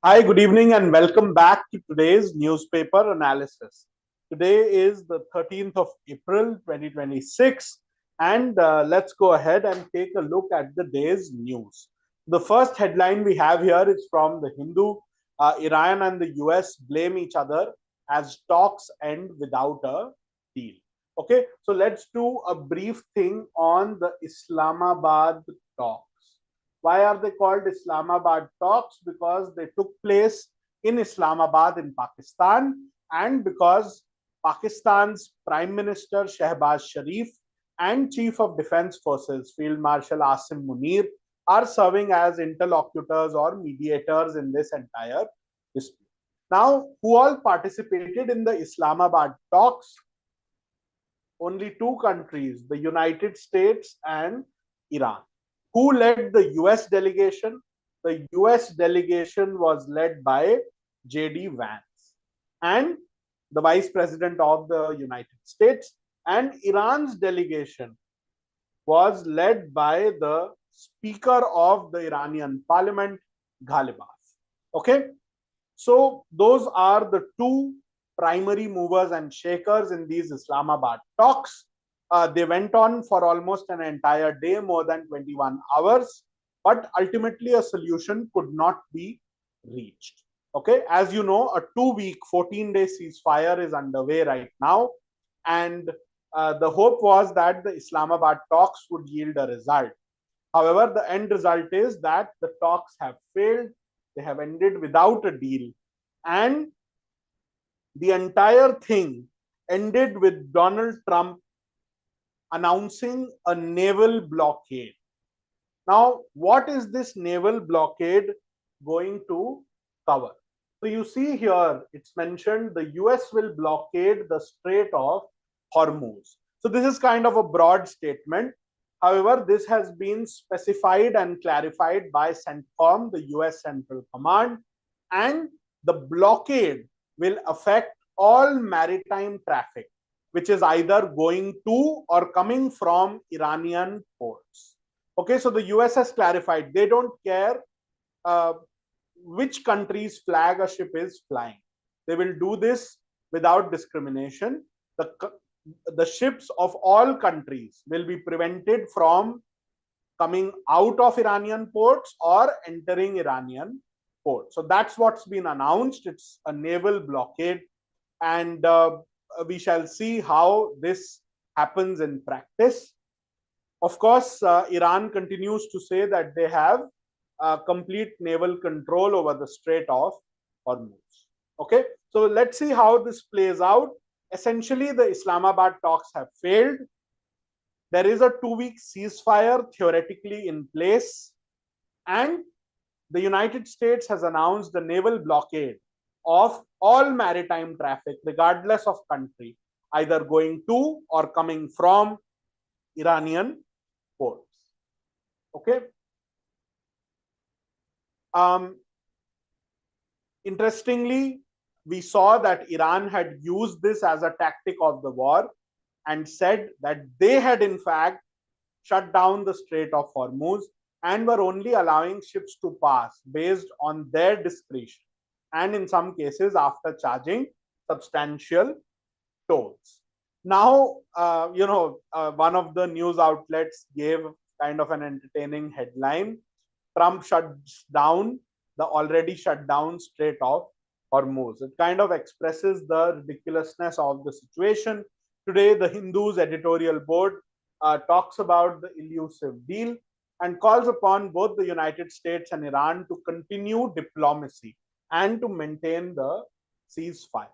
Hi, good evening, and welcome back to today's newspaper analysis. Today is the 13th of April 2026, and let's go ahead and take a look at the day's news. The first headline we have here is from the Hindu. Iran and the US blame each other as talks end without a deal. Okay, so let's do a brief thing on the Islamabad talk. Why are they called Islamabad talks? Because they took place in Islamabad in Pakistan, and because Pakistan's Prime Minister Shehbaz Sharif and Chief of Defense Forces Field Marshal Asim Munir are serving as interlocutors or mediators in this entire dispute. Now, who all participated in the Islamabad talks? Only two countries, the United States and Iran. Who led the US delegation? The US delegation was led by J.D. Vance and the Vice President of the United States. And Iran's delegation was led by the Speaker of the Iranian Parliament, Ghalibaf. Okay, so those are the two primary movers and shakers in these Islamabad talks. They went on for almost an entire day, more than 21 hours, but ultimately a solution could not be reached. Okay, as you know, a 2-week, 14-day ceasefire is underway right now, and the hope was that the Islamabad talks would yield a result. However, the end result is that the talks have failed, they have ended without a deal, and the entire thing ended with Donald Trump announcing a naval blockade. Now, what is this naval blockade going to cover? So you see here, it's mentioned the US will blockade the Strait of Hormuz. So this is kind of a broad statement. However, this has been specified and clarified by CENTCOM, the US Central Command, and the blockade will affect all maritime traffic, which is either going to or coming from Iranian ports. Okay, so the US has clarified they don't care which country's flag a ship is flying. They will do this without discrimination. The ships of all countries will be prevented from coming out of Iranian ports or entering Iranian ports. So that's what's been announced. It's a naval blockade, and we shall see how this happens in practice. Of course, Iran continues to say that they have complete naval control over the Strait of Hormuz. Okay, so let's see how this plays out. Essentially, the Islamabad talks have failed. There is a 2-week ceasefire theoretically in place, and the United States has announced a naval blockade of all maritime traffic, regardless of country, either going to or coming from Iranian ports. Okay. Interestingly, we saw that Iran had used this as a tactic of the war and said that they had in fact shut down the Strait of Hormuz and were only allowing ships to pass based on their discretion, and in some cases after charging substantial tolls. Now, one of the news outlets gave kind of an entertaining headline: Trump shuts down the already shut down Strait of Hormuz. It kind of expresses the ridiculousness of the situation. Today, the Hindu's editorial board talks about the elusive deal and calls upon both the United States and Iran to continue diplomacy and to maintain the ceasefire.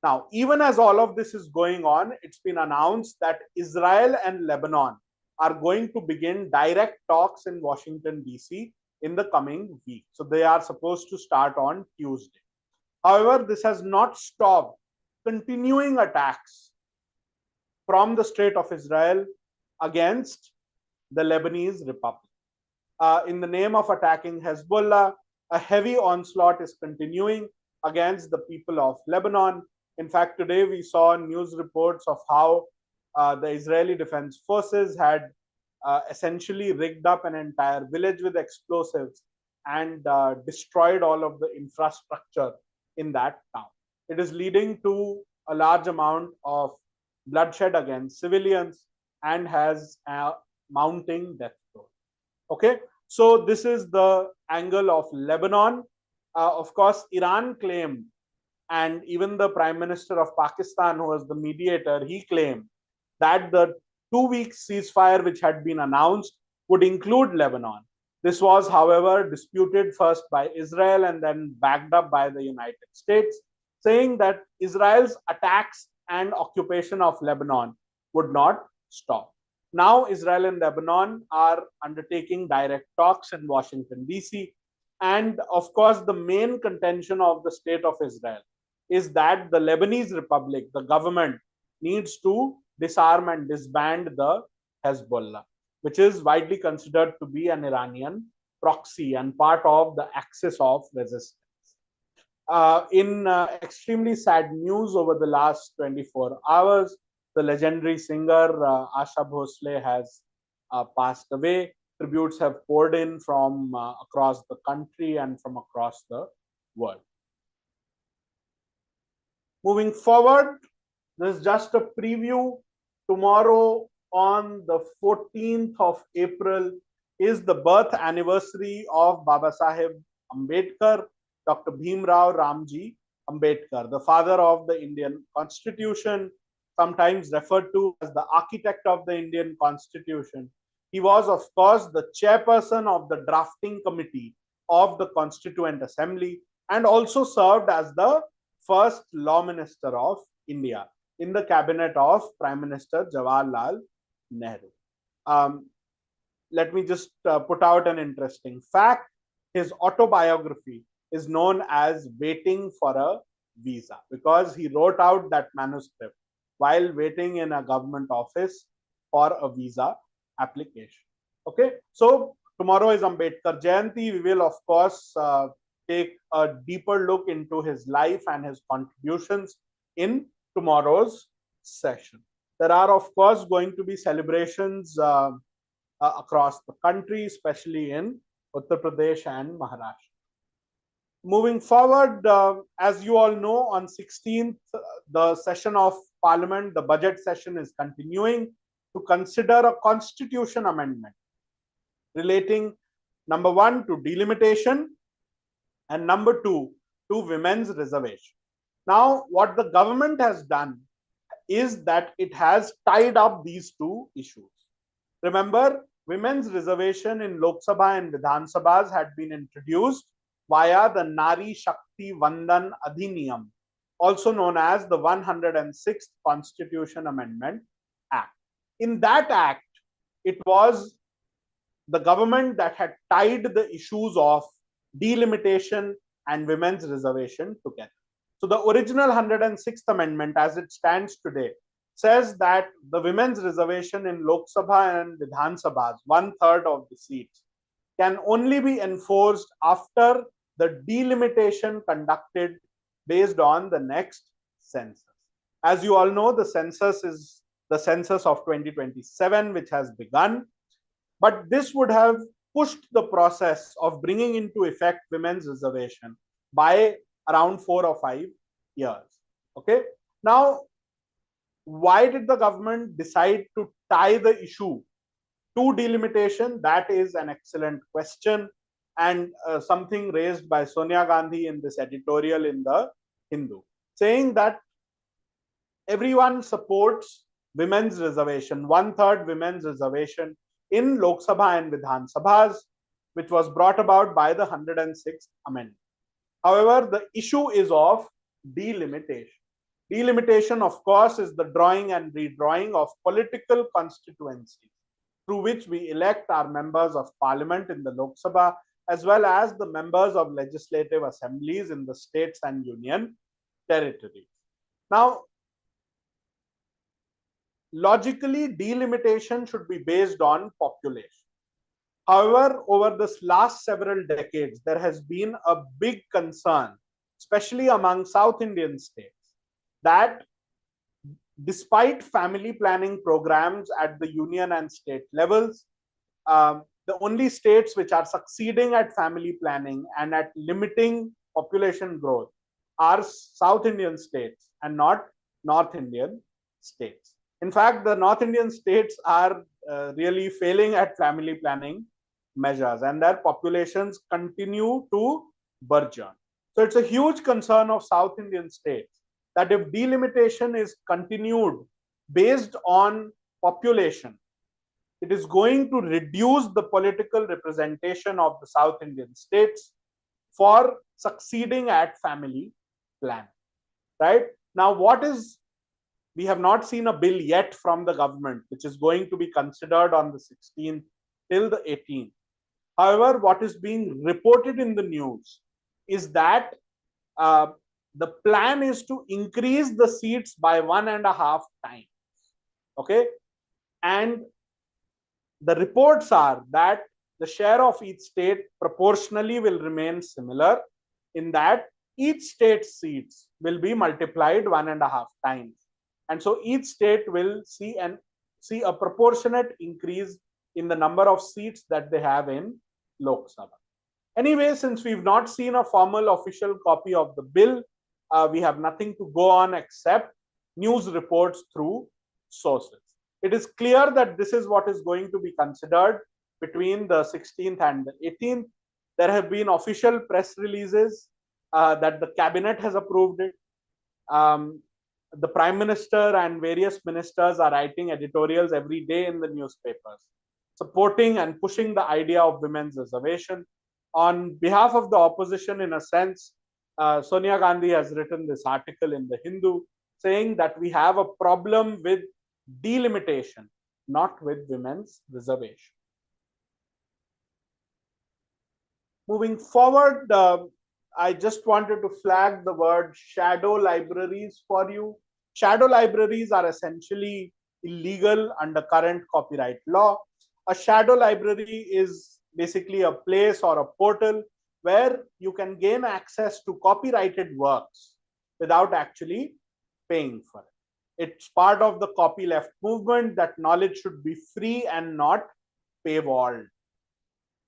Now, even as all of this is going on, it's been announced that Israel and Lebanon are going to begin direct talks in Washington, D.C. in the coming week. So they are supposed to start on Tuesday. However, this has not stopped continuing attacks from the State of Israel against the Lebanese Republic. In the name of attacking Hezbollah, a heavy onslaught is continuing against the people of Lebanon. In fact, today we saw news reports of how the Israeli Defense Forces had essentially rigged up an entire village with explosives and destroyed all of the infrastructure in that town. It is leading to a large amount of bloodshed against civilians and has a mounting death toll. Okay, so this is the angle of Lebanon. Of course, Iran claimed, and even the Prime Minister of Pakistan, who was the mediator, he claimed that the 2-week ceasefire which had been announced would include Lebanon. This was, however, disputed first by Israel and then backed up by the United States, saying that Israel's attacks and occupation of Lebanon would not stop. Now, Israel and Lebanon are undertaking direct talks in Washington, D.C. And of course, the main contention of the state of Israel is that the Lebanese Republic, the government, needs to disarm and disband the Hezbollah, which is widely considered to be an Iranian proxy and part of the axis of resistance. In extremely sad news over the last 24 hours, the legendary singer Asha Bhosle has passed away. Tributes have poured in from across the country and from across the world. Moving forward, this is just a preview. Tomorrow, on the 14th of April, is the birth anniversary of Baba Saheb Ambedkar, Dr. Bhimrao Ramji Ambedkar, the father of the Indian Constitution, sometimes referred to as the architect of the Indian Constitution. He was, of course, the chairperson of the drafting committee of the Constituent Assembly and also served as the first law minister of India in the cabinet of Prime Minister Jawaharlal Nehru. Let me just put out an interesting fact. His autobiography is known as Waiting for a Visa because he wrote out that manuscript while waiting in a government office for a visa application. Okay, so tomorrow is Ambedkar Jayanti. We will, of course, take a deeper look into his life and his contributions in tomorrow's session. There are, of course, going to be celebrations across the country, especially in Uttar Pradesh and Maharashtra. Moving forward, as you all know, on 16th, the session of Parliament, the budget session is continuing to consider a constitution amendment relating, number one, to delimitation and number two, to women's reservation. Now, what the government has done is that it has tied up these two issues. Remember, women's reservation in Lok Sabha and Vidhan Sabhas had been introduced via the Nari Shakti Vandan Adhiniyam, also known as the 106th Constitution Amendment Act. In that act, it was the government that had tied the issues of delimitation and women's reservation together. So the original 106th Amendment, as it stands today, says that the women's reservation in Lok Sabha and Vidhan Sabhas, 1/3 of the seats, can only be enforced after the delimitation conducted based on the next census. As you all know, the census is the census of 2027, which has begun. But this would have pushed the process of bringing into effect women's reservation by around 4 or 5 years. Okay. Now, why did the government decide to tie the issue to delimitation? That is an excellent question, and something raised by Sonia Gandhi in this editorial in the Hindu, saying that everyone supports women's reservation, 1/3 women's reservation in Lok Sabha and Vidhan Sabhas, which was brought about by the 106th Amendment. However, the issue is of delimitation. Delimitation, of course, is the drawing and redrawing of political constituencies through which we elect our members of parliament in the Lok Sabha, as well as the members of legislative assemblies in the states and union territories. Now, logically, delimitation should be based on population. However, over this last several decades, there has been a big concern, especially among South Indian states, that despite family planning programs at the union and state levels, the only states which are succeeding at family planning and at limiting population growth are South Indian states and not North Indian states. In fact, the North Indian states are really failing at family planning measures, and their populations continue to burgeon. So it's a huge concern of South Indian states that if delimitation is continued based on population, it is going to reduce the political representation of the South Indian states for succeeding at family planning. Right? Now, we have not seen a bill yet from the government, which is going to be considered on the 16th till the 18th. However, what is being reported in the news is that the plan is to increase the seats by 1.5 times. Okay? And the reports are that the share of each state proportionally will remain similar, in that each state's seats will be multiplied 1.5 times. And so each state will see a proportionate increase in the number of seats that they have in Lok Sabha. Anyway, since we've not seen a formal official copy of the bill, we have nothing to go on except news reports through sources. It is clear that this is what is going to be considered between the 16th and the 18th. There have been official press releases that the cabinet has approved it. The Prime Minister and various ministers are writing editorials every day in the newspapers, supporting and pushing the idea of women's reservation. On behalf of the opposition, in a sense, Sonia Gandhi has written this article in the Hindu saying that we have a problem with delimitation, not with women's reservation. Moving forward, I just wanted to flag the word shadow libraries for you. Shadow libraries are essentially illegal under current copyright law. A shadow library is basically a place or a portal where you can gain access to copyrighted works without actually paying for it. It's part of the copyleft movement that knowledge should be free and not paywalled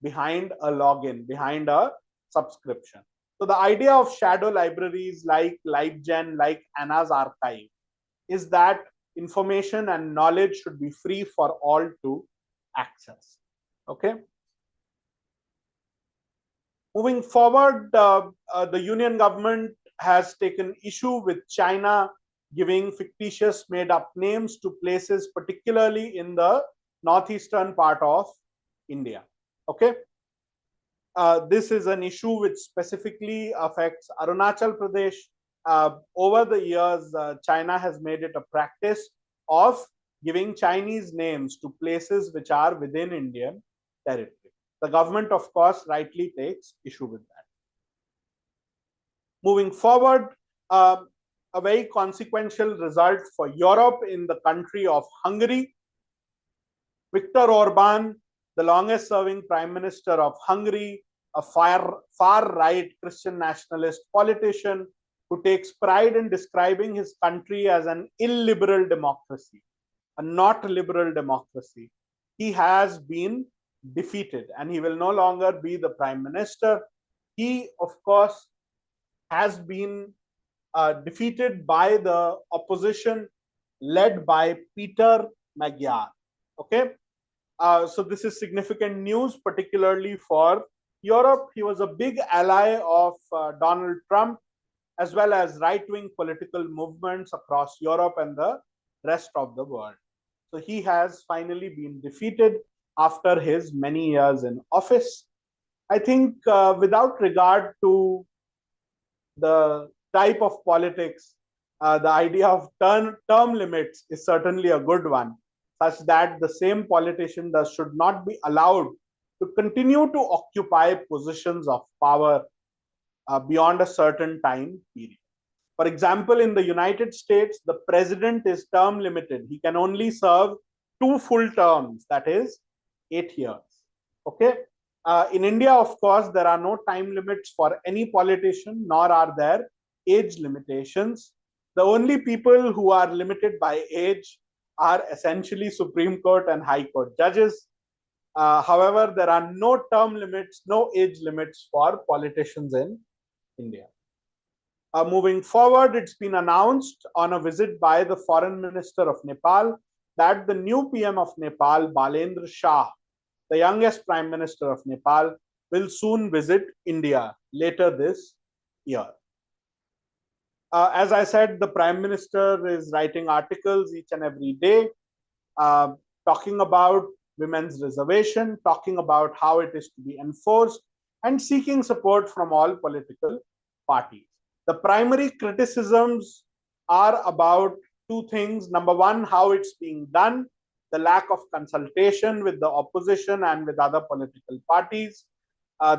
behind a login, behind a subscription. So the idea of shadow libraries like LiveGen, like Anna's Archive, is that information and knowledge should be free for all to access. Okay. Moving forward, the Union government has taken issue with China giving fictitious made-up names to places, particularly in the northeastern part of India. Okay. This is an issue which specifically affects Arunachal Pradesh. Over the years, China has made it a practice of giving Chinese names to places which are within Indian territory. The government, of course, rightly takes issue with that. Moving forward, a very consequential result for Europe in the country of Hungary. Viktor Orban, the longest serving Prime Minister of Hungary, a far-right Christian nationalist politician who takes pride in describing his country as an illiberal democracy, a not liberal democracy. He has been defeated and he will no longer be the Prime Minister. He, of course, has been defeated by the opposition led by Peter Magyar. Okay. So this is significant news, particularly for Europe. He was a big ally of Donald Trump, as well as right-wing political movements across Europe and the rest of the world. So he has finally been defeated after his many years in office. I think without regard to the type of politics, the idea of term limits is certainly a good one, such that the same politician should not be allowed to continue to occupy positions of power beyond a certain time period. For example, in the United States, the president is term limited. He can only serve 2 full terms, that is 8 years. Okay. In India, of course, there are no time limits for any politician, nor are there age limitations. The only people who are limited by age are essentially Supreme Court and High Court judges. However, there are no term limits, no age limits for politicians in India. Moving forward, it's been announced on a visit by the Foreign Minister of Nepal that the new PM of Nepal, Balendra Shah, the youngest Prime Minister of Nepal, will soon visit India later this year. As I said, the Prime Minister is writing articles each and every day, talking about women's reservation, talking about how it is to be enforced, and seeking support from all political parties. The primary criticisms are about two things. Number one, how it's being done, the lack of consultation with the opposition and with other political parties.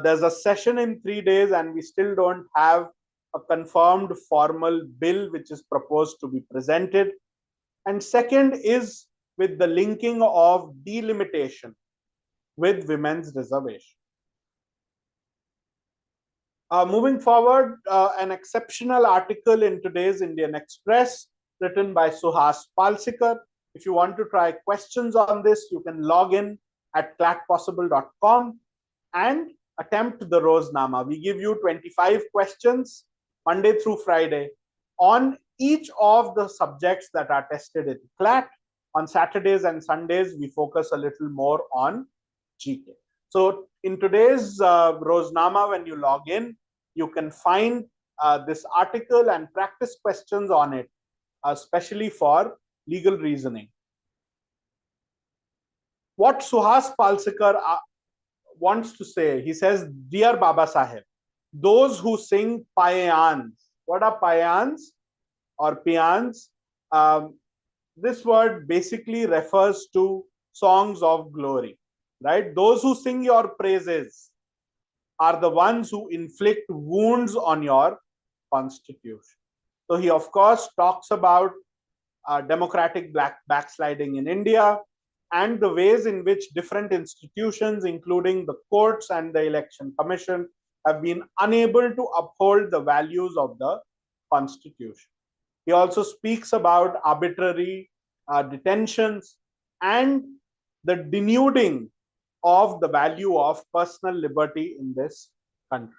There's a session in 3 days and we still don't have a confirmed formal bill which is proposed to be presented. And second is with the linking of delimitation with women's reservation. Moving forward, an exceptional article in today's Indian Express written by Suhas Palsikar. If you want to try questions on this, you can log in at clatpossible.com and attempt the Roznama. We give you 25 questions Monday through Friday on each of the subjects that are tested in Clat. On Saturdays and Sundays, we focus a little more on GK. So in today's Roznama, when you log in, you can find this article and practice questions on it, especially for legal reasoning. What Suhas Palsikar wants to say, he says, Dear Baba Saheb, those who sing payans, what are payans or payans? This word basically refers to songs of glory, right? Those who sing your praises are the ones who inflict wounds on your constitution. So he, of course, talks about democratic backsliding in India and the ways in which different institutions, including the courts and the election commission, have been unable to uphold the values of the constitution. He also speaks about arbitrary detentions and the denuding of the value of personal liberty in this country.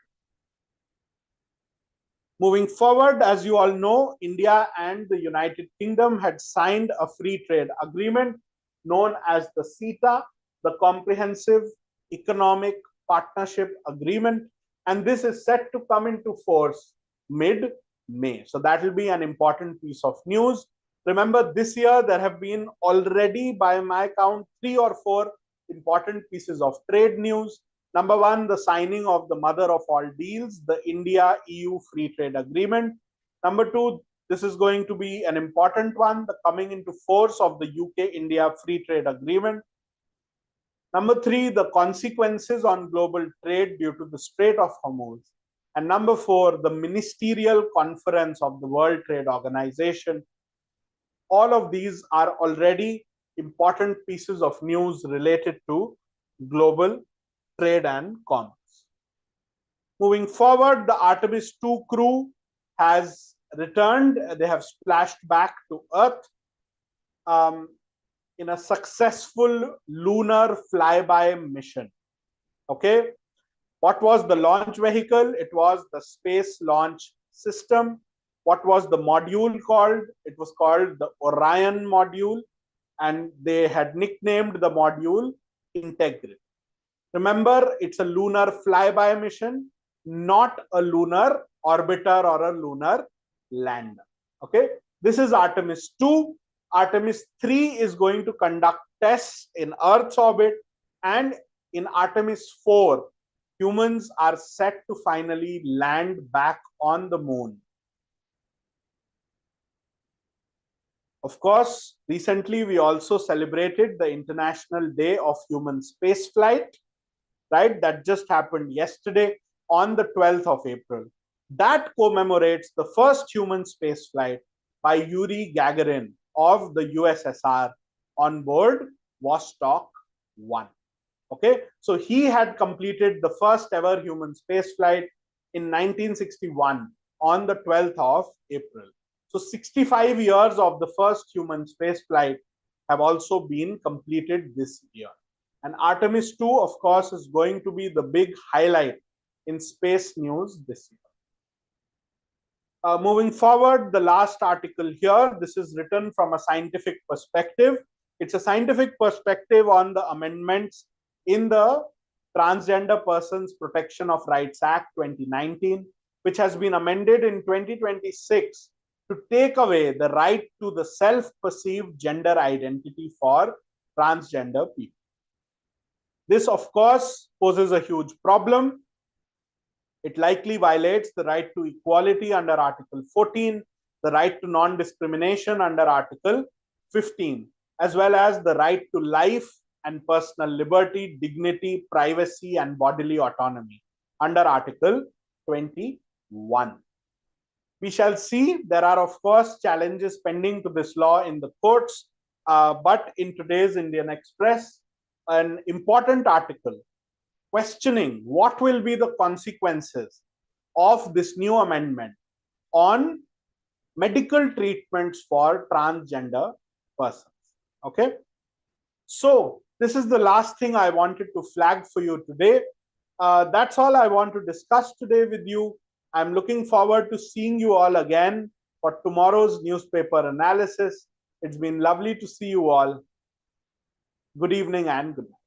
Moving forward, as you all know, India and the United Kingdom had signed a free trade agreement known as the CETA, the Comprehensive Economic Partnership Agreement, and this is set to come into force mid-May. So that will be an important piece of news. Remember, this year there have been already, by my count, 3 or 4 important pieces of trade news. Number one, the signing of the mother of all deals, the India-EU Free Trade Agreement. Number two, this is going to be an important one, the coming into force of the UK-India Free Trade Agreement. Number three, the consequences on global trade due to the Strait of Hormuz. And number four, the ministerial conference of the World Trade Organization. All of these are already important pieces of news related to global trade and commerce. Moving forward, the Artemis II crew has returned. They have splashed back to Earth in a successful lunar flyby mission. Okay. What was the launch vehicle? It was the Space Launch System. What was the module called? It was called the Orion module, and they had nicknamed the module Integrity. Remember, it's a lunar flyby mission, not a lunar orbiter or a lunar lander. Okay, this is Artemis 2. Artemis 3 is going to conduct tests in Earth's orbit, and in Artemis 4, humans are set to finally land back on the moon. Of course, recently we also celebrated the International Day of Human Spaceflight, right? That just happened yesterday on the 12th of April. That commemorates the first human spaceflight by Yuri Gagarin of the USSR on board Vostok 1. Okay, so he had completed the first ever human spaceflight in 1961 on the 12th of April. So 65 years of the first human spaceflight have also been completed this year. And Artemis 2, of course, is going to be the big highlight in space news this year. Moving forward, the last article here, this is written from a scientific perspective. It's a scientific perspective on the amendments in the Transgender Persons Protection of Rights Act 2019, which has been amended in 2026 to take away the right to the self-perceived gender identity for transgender people. This, of course, poses a huge problem. It likely violates the right to equality under Article 14, the right to non-discrimination under Article 15, as well as the right to life and personal liberty, dignity, privacy, and bodily autonomy under Article 21. We shall see. There are, of course, challenges pending to this law in the courts, but in today's Indian Express, an important article questioning what will be the consequences of this new amendment on medical treatments for transgender persons. Okay, so this is the last thing I wanted to flag for you today. That's all I want to discuss today with you. I'm looking forward to seeing you all again for tomorrow's newspaper analysis. It's been lovely to see you all. Good evening and good night.